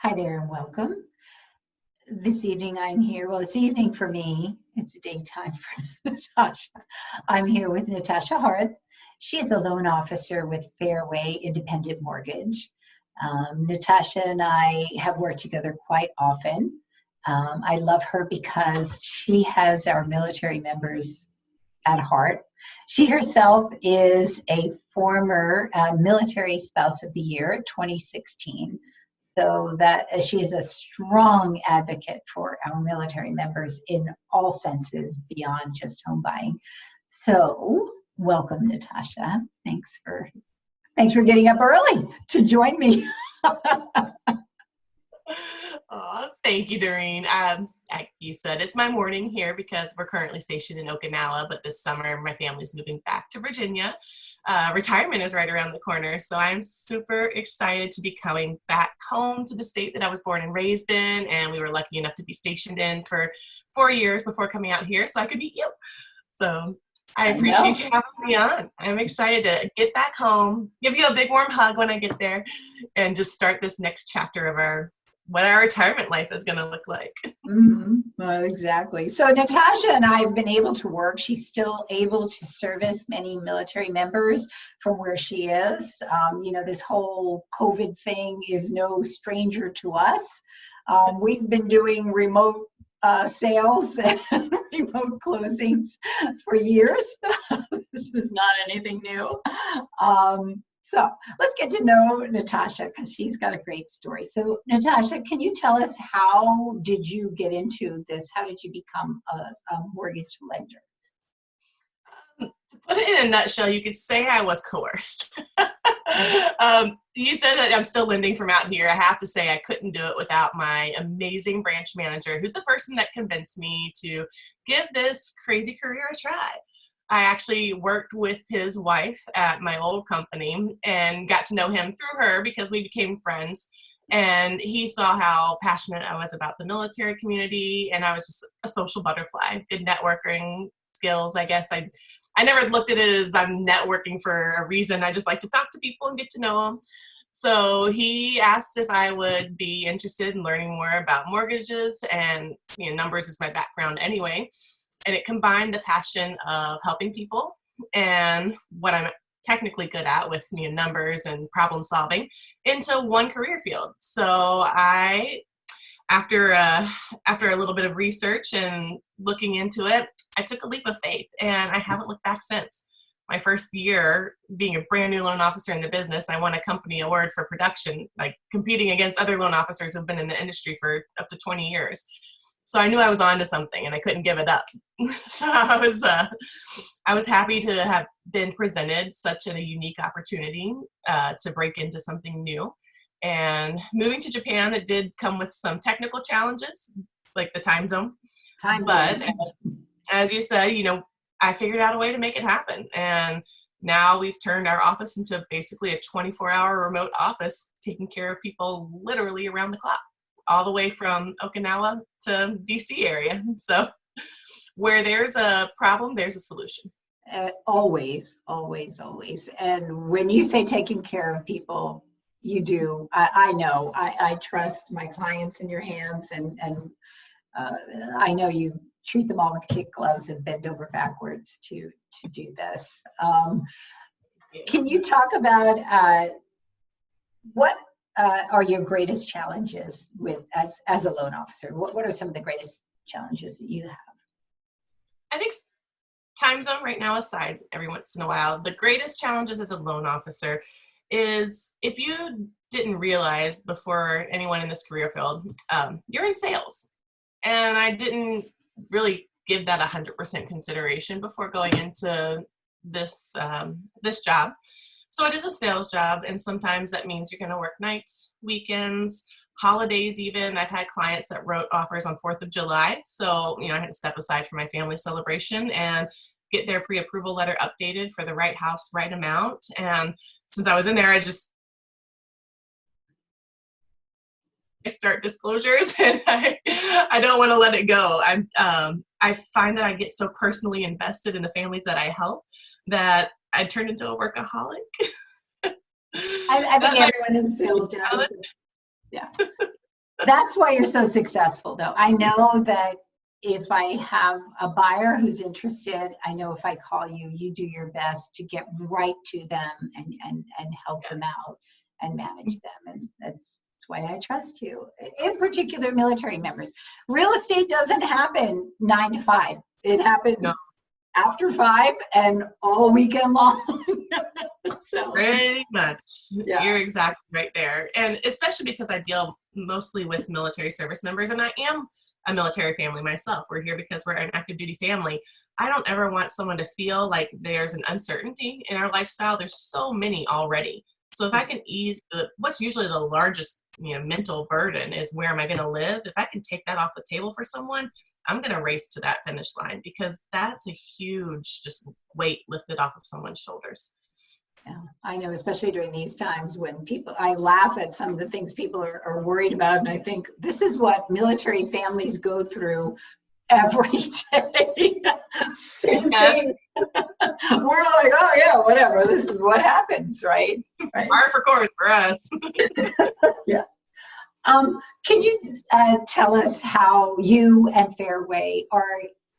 Hi there and welcome. This evening I'm here. Well, it's evening for me. It's daytime for Natasha. I'm here with Natasha Harth. She is a loan officer with Fairway Independent Mortgage. Natasha and I have worked together quite often. I love her because she has our military members at heart. She herself is a former Military Spouse of the Year, 2016. So that she is a strong advocate for our military members in all senses beyond just home buying. So welcome, Natasha. Thanks for getting up early to join me. Thank you, Doreen. Like you said, it's my morning here because we're currently stationed in Okinawa, but this summer my family's moving back to Virginia. Retirement is right around the corner, so I'm super excited to be coming back home to the state that I was born and raised in, and we were lucky enough to be stationed in for 4 years before coming out here so I could meet you. So I appreciate you having me on. I'm excited to get back home, give you a big warm hug when I get there, and just start this next chapter of what our retirement life is going to look like. Well, exactly. So Natasha and I have been able to work. She's still able to service many military members from where she is. This whole COVID thing is no stranger to us. We've been doing remote sales and remote closings for years. This is not anything new. So let's get to know Natasha because she's got a great story. So Natasha, can you tell us how did you get into this? How did you become a mortgage lender? To put it in a nutshell, you could say I was coerced. You said that I'm still lending from out here. I have to say I couldn't do it without my amazing branch manager, who's the person that convinced me to give this crazy career a try. I actually worked with his wife at my old company and got to know him through her because we became friends. And he saw how passionate I was about the military community, and I was just a social butterfly, good networking skills. I guess I never looked at it as I'm networking for a reason. I just like to talk to people and get to know them. So he asked if I would be interested in learning more about mortgages, and numbers is my background anyway. And it combined the passion of helping people and what I'm technically good at with numbers and problem solving into one career field. So after a little bit of research and looking into it, I took a leap of faith, and I haven't looked back since. My first year being a brand new loan officer in the business, I won a company award for production, like competing against other loan officers who've been in the industry for up to 20 years. So I knew I was onto something, and I couldn't give it up. So I was happy to have been presented such a unique opportunity to break into something new. And moving to Japan, it did come with some technical challenges, like the time zone. But as you said, I figured out a way to make it happen. And now we've turned our office into basically a 24-hour remote office, taking care of people literally around the clock, all the way from Okinawa to DC area. So where there's a problem, there's a solution. Always, always, always. And when you say taking care of people, you do. I know. I trust my clients in your hands, and I know you treat them all with kid gloves and bend over backwards to do this. Can you talk about what are your greatest challenges as a loan officer? What are some of the greatest challenges that you have? I think time zone right now aside, every once in a while, the greatest challenges as a loan officer is if you didn't realize before anyone in this career field, you're in sales. And I didn't really give that 100% consideration before going into this job. So it is a sales job, and sometimes that means you're going to work nights, weekends, holidays even. I've had clients that wrote offers on 4th of July, so I had to step aside from my family celebration and get their pre-approval letter updated for the right house, right amount. And since I was in there, I start disclosures, and I don't want to let it go. I find that I get so personally invested in the families that I help that I turned into a workaholic. I think everyone in sales does. Yeah. That's why you're so successful, though. I know that if I have a buyer who's interested, I know if I call you, you do your best to get right to them and help them out and manage them. And that's why I trust you. In particular, military members. Real estate doesn't happen 9 to 5. It happens No. after 5 and all weekend long. So Pretty much. yeah. You're exactly right there. And especially because I deal mostly with military service members, and I am a military family myself. We're here because we're an active duty family. I don't ever want someone to feel like there's an uncertainty in our lifestyle. There's so many already. So if I can ease what's usually the largest, mental burden is where am I going to live? If I can take that off the table for someone, I'm going to race to that finish line, because that's a huge just weight lifted off of someone's shoulders. Yeah, I know, especially during these times when I laugh at some of the things people are worried about. And I think this is what military families go through every day. Same thing. We're like, oh yeah, whatever. This is what happens, right? Par for course for us. Yeah. Can you tell us how you and Fairway are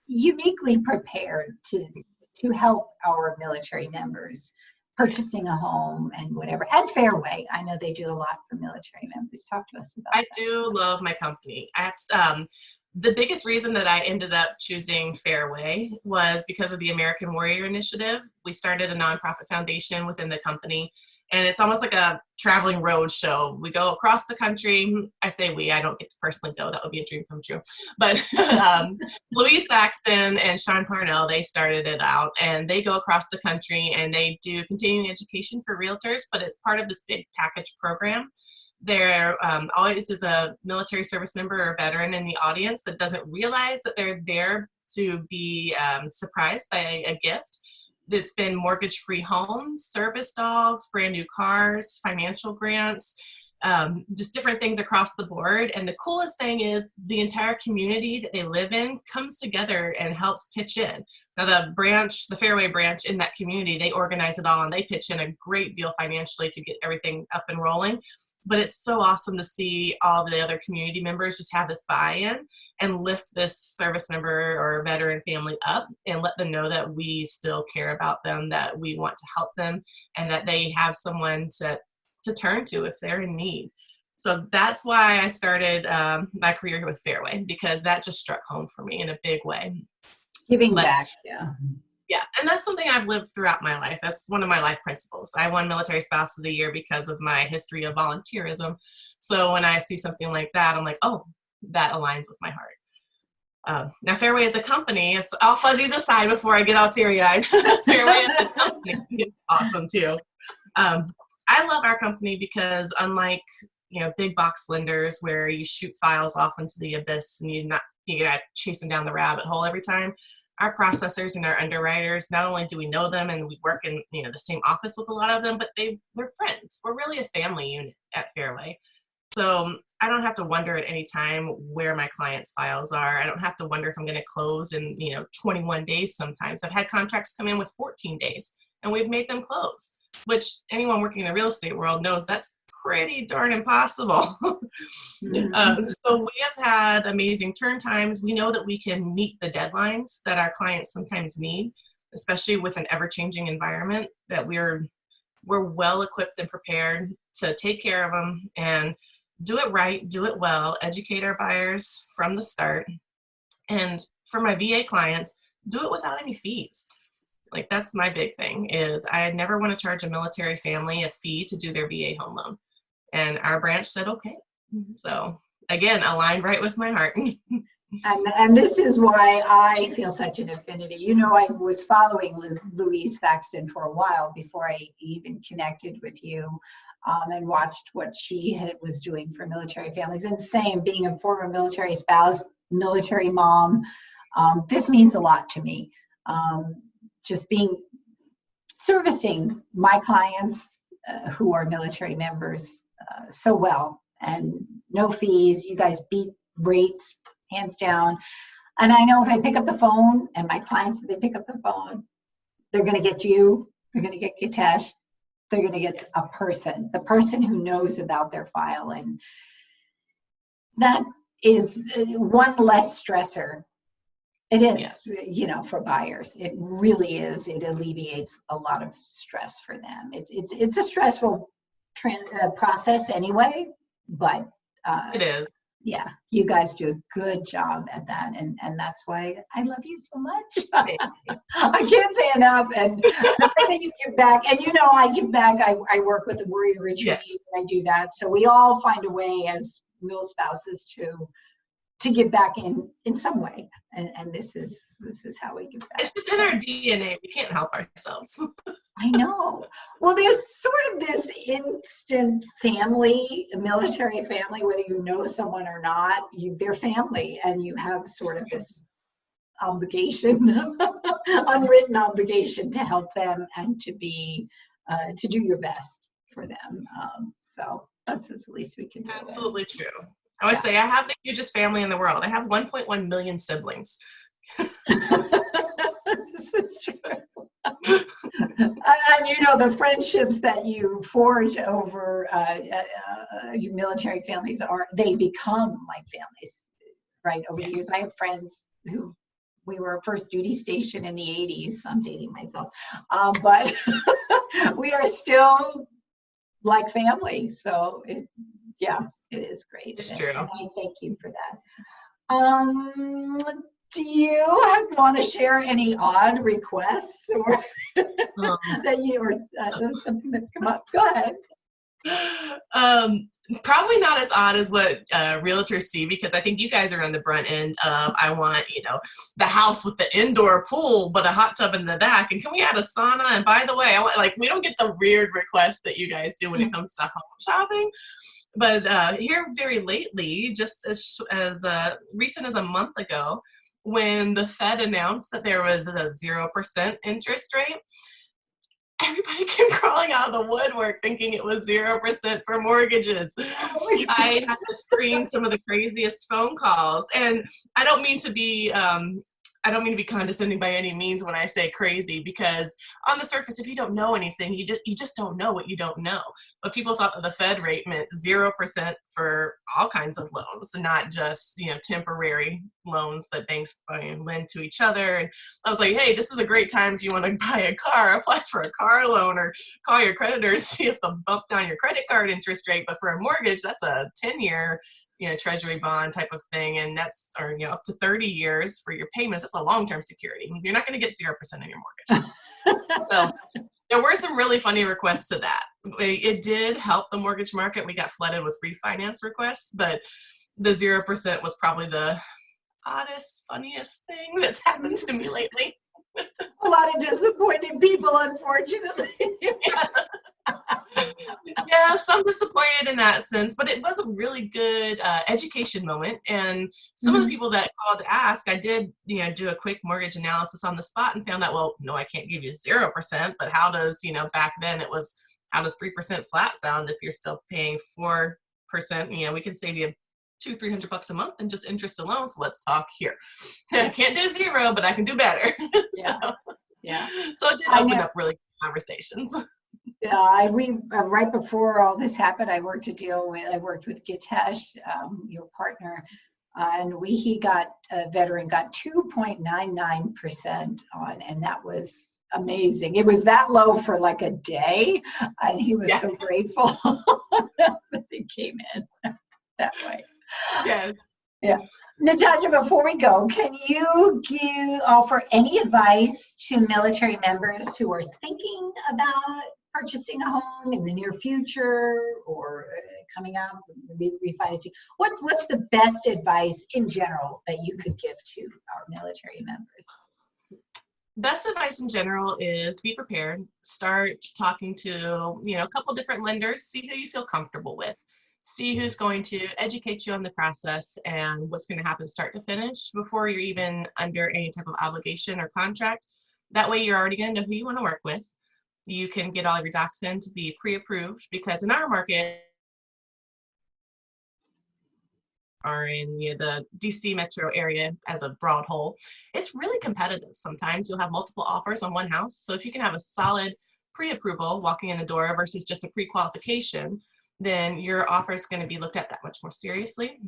uniquely prepared to help our military members purchasing a home and whatever, and Fairway? I know they do a lot for military members. Talk to us about that. I do love my company. The biggest reason that I ended up choosing Fairway was because of the American Warrior Initiative. We started a nonprofit foundation within the company, and it's almost like a traveling road show. We go across the country. I say we, I don't get to personally go. That would be a dream come true. But Louise Thaxton and Sean Parnell, they started it out, and they go across the country and they do continuing education for realtors, but it's part of this big package program. There always is a military service member or veteran in the audience that doesn't realize that they're there to be surprised by a gift. It's been mortgage-free homes, service dogs, brand new cars, financial grants, just different things across the board. And the coolest thing is the entire community that they live in comes together and helps pitch in. Now the Fairway branch in that community, they organize it all and they pitch in a great deal financially to get everything up and rolling. But it's so awesome to see all the other community members just have this buy-in and lift this service member or veteran family up and let them know that we still care about them, that we want to help them, and that they have someone to turn to if they're in need. So that's why I started my career with Fairway, because that just struck home for me in a big way. Giving back, yeah. Yeah, and that's something I've lived throughout my life. That's one of my life principles. I won Military Spouse of the Year because of my history of volunteerism. So when I see something like that, I'm like, oh, that aligns with my heart. Now, Fairway as a company, it's all fuzzies aside before I get all teary-eyed. Fairway as a company is awesome too. I love our company because unlike big box lenders where you shoot files off into the abyss and you're not chasing down the rabbit hole every time, our processors and our underwriters, not only do we know them and we work in the same office with a lot of them, but they're friends. We're really a family unit at Fairway. So I don't have to wonder at any time where my clients' files are. I don't have to wonder if I'm going to close in 21 days sometimes. I've had contracts come in with 14 days and we've made them close, which anyone working in the real estate world knows that's pretty darn impossible. So we have had amazing turn times. We know that we can meet the deadlines that our clients sometimes need, especially with an ever-changing environment, that we're well equipped and prepared to take care of them and do it right, do it well, educate our buyers from the start. And for my VA clients, do it without any fees. Like, that's my big thing, is I never want to charge a military family a fee to do their VA home loan. And our branch said, okay. So again, aligned right with my heart. And this is why I feel such an affinity. I was following Louise Thaxton for a while before I even connected with you, and watched what she was doing for military families. And same, being a former military spouse, military mom, this means a lot to me. Just servicing my clients who are military members so well, and no fees. You guys beat rates hands down. And I know if I pick up the phone, and my clients, if they pick up the phone, they're going to get you, they're going to get Gitesh, they're going to get the person who knows about their file. And that is one less stressor. It is, Yes. for buyers. It really is. It alleviates a lot of stress for them. It's a stressful process anyway, but It is. yeah, you guys do a good job at that, and that's why I love you so much. I can't say enough, and the way that you give back, and I give back. I work with the Warrior Retreat, and I do that. So we all find a way as real spouses to give back in some way, and this is how we give back. It's just in our DNA. We can't help ourselves. I know. Well, there's sort of this instant family, military family, whether you know someone or not, they're family, and you have sort of this obligation, unwritten obligation to help them and to do your best for them. So that's the least we can do. Absolutely true. I always say I have the hugest family in the world. I have 1.1 million siblings. This is true. And the friendships that you forge over your military families they become like families, right? Over the years, I have friends who we were first duty station in the 80s. I'm dating myself, but we are still like family. So it is great. It's true. And I thank you for that. Do you want to share any odd requests or something that's come up? Go ahead. Probably not as odd as what realtors see, because I think you guys are on the brunt end of, I want, the house with the indoor pool, but a hot tub in the back. And can we add a sauna? And by the way, we don't get the weird requests that you guys do when it comes to home shopping. But here very lately, just as recent as a month ago, when the Fed announced that there was a 0% interest rate, everybody came crawling out of the woodwork thinking it was 0% for mortgages. I had to screen some of the craziest phone calls, and I don't mean to be condescending by any means when I say crazy, because on the surface, if you don't know anything, you just don't know what you don't know. But people thought that the Fed rate meant 0% for all kinds of loans, not just temporary loans that banks lend to each other. And I was like, hey, this is a great time if you want to buy a car, apply for a car loan, or call your creditor and see if they'll bump down your credit card interest rate. But for a mortgage, that's a 10-year treasury bond type of thing, and that's up to 30 years for your payments. That's a long-term security. You're not going to get 0% on your mortgage. So there were some really funny requests to that. It did help the mortgage market. We got flooded with refinance requests, but the 0% was probably the oddest, funniest thing that's happened to me lately. A lot of disappointed people, unfortunately. Yeah, some disappointed in that sense, but it was a really good education moment. And some of the people that called to ask, I did, do a quick mortgage analysis on the spot and found out, well, no, I can't give you 0%, but how does, back then it was, how does 3% flat sound if you're still paying 4%? We can save you $200-300 a month and just interest alone. So let's talk here. I can't do 0, but I can do better. So it did open up really good conversations. Yeah, we right before all this happened, I worked with Gitesh, your partner, and a veteran got 2.99% on, and that was amazing. It was that low for like a day, and he was so grateful that it came in that way. Yes. Yeah. Natasha, before we go, can you offer any advice to military members who are thinking about purchasing a home in the near future or coming up, refinancing? What's the best advice in general that you could give to our military members? Best advice in general is be prepared. Start talking to, a couple different lenders, see who you feel comfortable with. See who's going to educate you on the process and what's going to happen start to finish before you're even under any type of obligation or contract. That way you're already going to know who you want to work with. You can get all of your docs in to be pre-approved, because in our market, are in the DC metro area as a broad whole, it's really competitive. Sometimes you'll have multiple offers on one house. So if you can have a solid pre-approval walking in the door versus just a pre-qualification, then your offer is going to be looked at that much more seriously.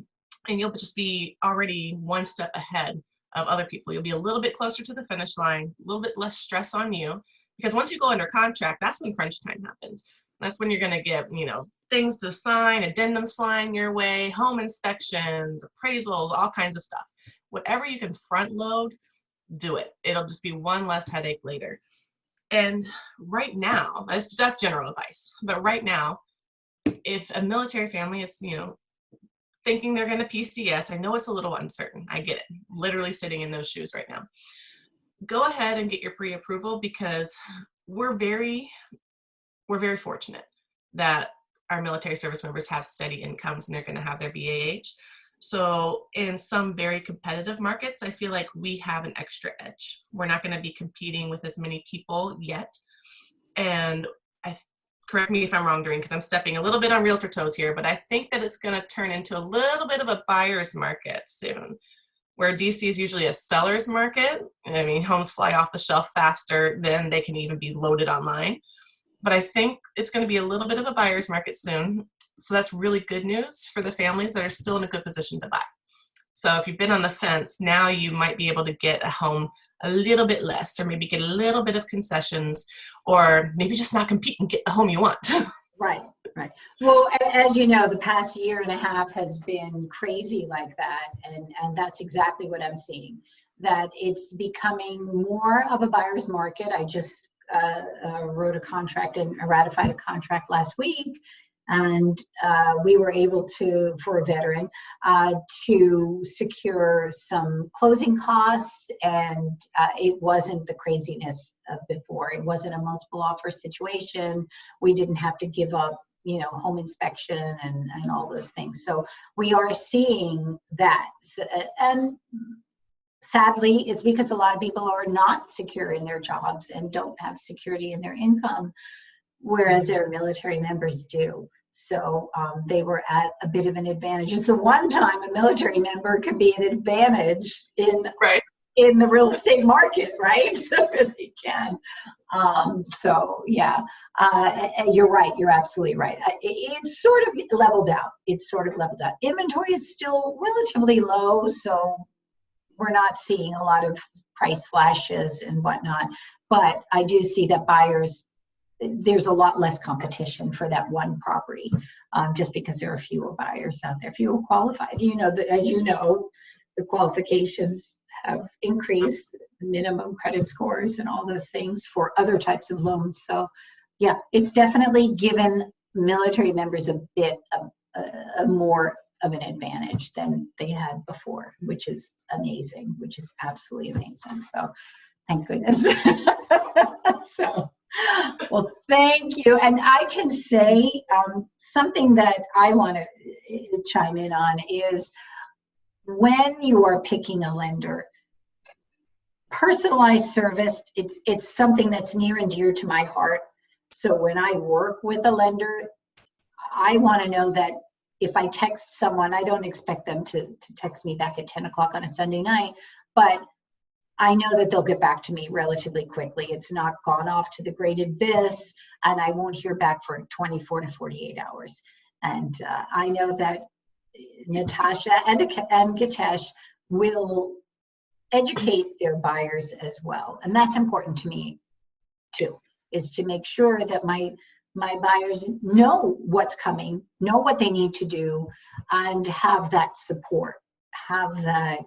and you'll just be already one step ahead of other people. You'll be a little bit closer to the finish line, a little bit less stress on you, because once you go under contract, that's when crunch time happens. That's when you're going to get, things to sign, addendums flying your way, home inspections, appraisals, all kinds of stuff. Whatever you can front load, do it. It'll just be one less headache later. And right now, that's general advice, but right now, if a military family is, thinking they're going to PCS, I know it's a little uncertain. I get it. Literally sitting in those shoes right now. Go ahead and get your pre-approval, because we're very fortunate that our military service members have steady incomes and they're going to have their BAH. So in some very competitive markets, I feel like we have an extra edge. We're not going to be competing with as many people yet. And correct me if I'm wrong, Doreen, because I'm stepping a little bit on realtor toes here, but I think that it's going to turn into a little bit of a buyer's market soon, where DC is usually a seller's market. I mean, homes fly off the shelf faster than they can even be loaded online. But I think it's going to be a little bit of a buyer's market soon. So that's really good news for the families that are still in a good position to buy. So if you've been on the fence, now you might be able to get a home a little bit less, or maybe get a little bit of concessions, or maybe just not compete and get the home you want. Right. Well, as you know, the past year and a half has been crazy like that. And that's exactly what I'm seeing, that it's becoming more of a buyer's market. I just wrote a contract and ratified a contract last week. And we were able to, for a veteran, to secure some closing costs, and it wasn't the craziness of before. It wasn't a multiple offer situation. We didn't have to give up, home inspection and all those things. So we are seeing that. So, and sadly, it's because a lot of people are not secure in their jobs and don't have security in their income, whereas their military members do. So they were at a bit of an advantage. It's the one time a military member could be an advantage in the real estate market, right? So they can. So yeah, you're right. You're absolutely right. It's sort of leveled out. Inventory is still relatively low, so we're not seeing a lot of price slashes and whatnot. But I do see that buyers, there's a lot less competition for that one property, just because there are fewer buyers out there, fewer qualified. As you know, the qualifications have increased, minimum credit scores and all those things for other types of loans. So yeah, it's definitely given military members a bit of a more of an advantage than they had before, which is amazing, which is absolutely amazing. So thank goodness. So, well, thank you. And I can say something that I want to chime in on is, when you are picking a lender, personalized service, it's something that's near and dear to my heart. So when I work with a lender, I want to know that if I text someone, I don't expect them to text me back at 10 o'clock on a Sunday night, but I know that they'll get back to me relatively quickly. It's not gone off to the great abyss, and I won't hear back for 24 to 48 hours. And I know that Natasha and Gitesh will educate their buyers as well. And that's important to me too, is to make sure that my buyers know what's coming, know what they need to do, and have that support, have that.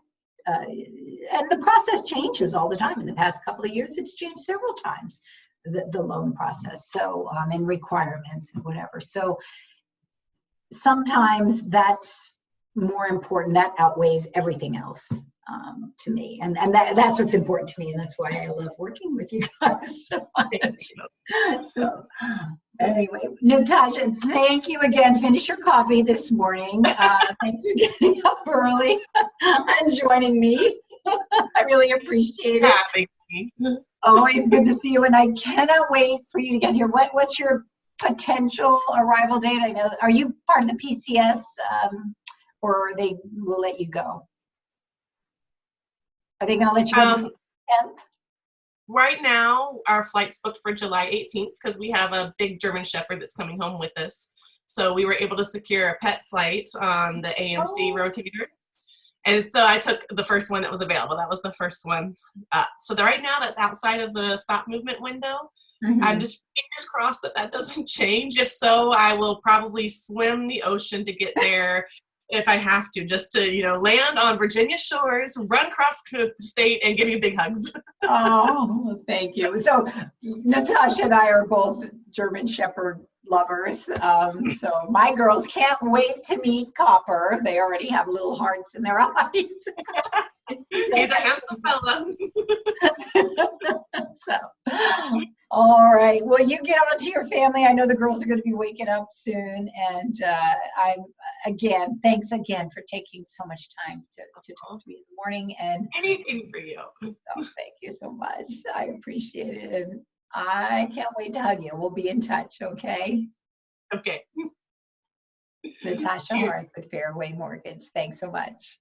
And the process changes all the time. In the past couple of years, it's changed several times, the loan process. So, and requirements and whatever. So sometimes that's more important. That outweighs everything else to me. And that's what's important to me. And that's why I love working with you guys so much. So anyway, Natasha, thank you again. Finish your coffee this morning. Thanks for getting up early and joining me. I really appreciate it. Always good to see you. And I cannot wait for you to get here. What's your potential arrival date? I know, are you part of the PCS or they will let you go? Are they going to let you go before the 10th? Right now, our flight's booked for July 18th because we have a big German Shepherd that's coming home with us. So we were able to secure a pet flight on the AMC Oh. rotator. And so I took the first one that was available. That was the first one. Right now that's outside of the stop movement window. I'm Mhm. just fingers crossed that that doesn't change. If so, I will probably swim the ocean to get there if I have to, just to, land on Virginia shores, run across the state, and give you big hugs. Oh, thank you. So Natasha and I are both German Shepherd lovers. So my girls can't wait to meet Copper. They already have little hearts in their eyes. He's a handsome fella. So, all right. Well, you get on to your family. I know the girls are going to be waking up soon. And thanks again for taking so much time to talk to me in the morning. And Anything for you. thank you so much. I appreciate it. And I can't wait to hug you. We'll be in touch, okay? Okay. Natasha Cheers. Hart with Fairway Mortgage. Thanks so much.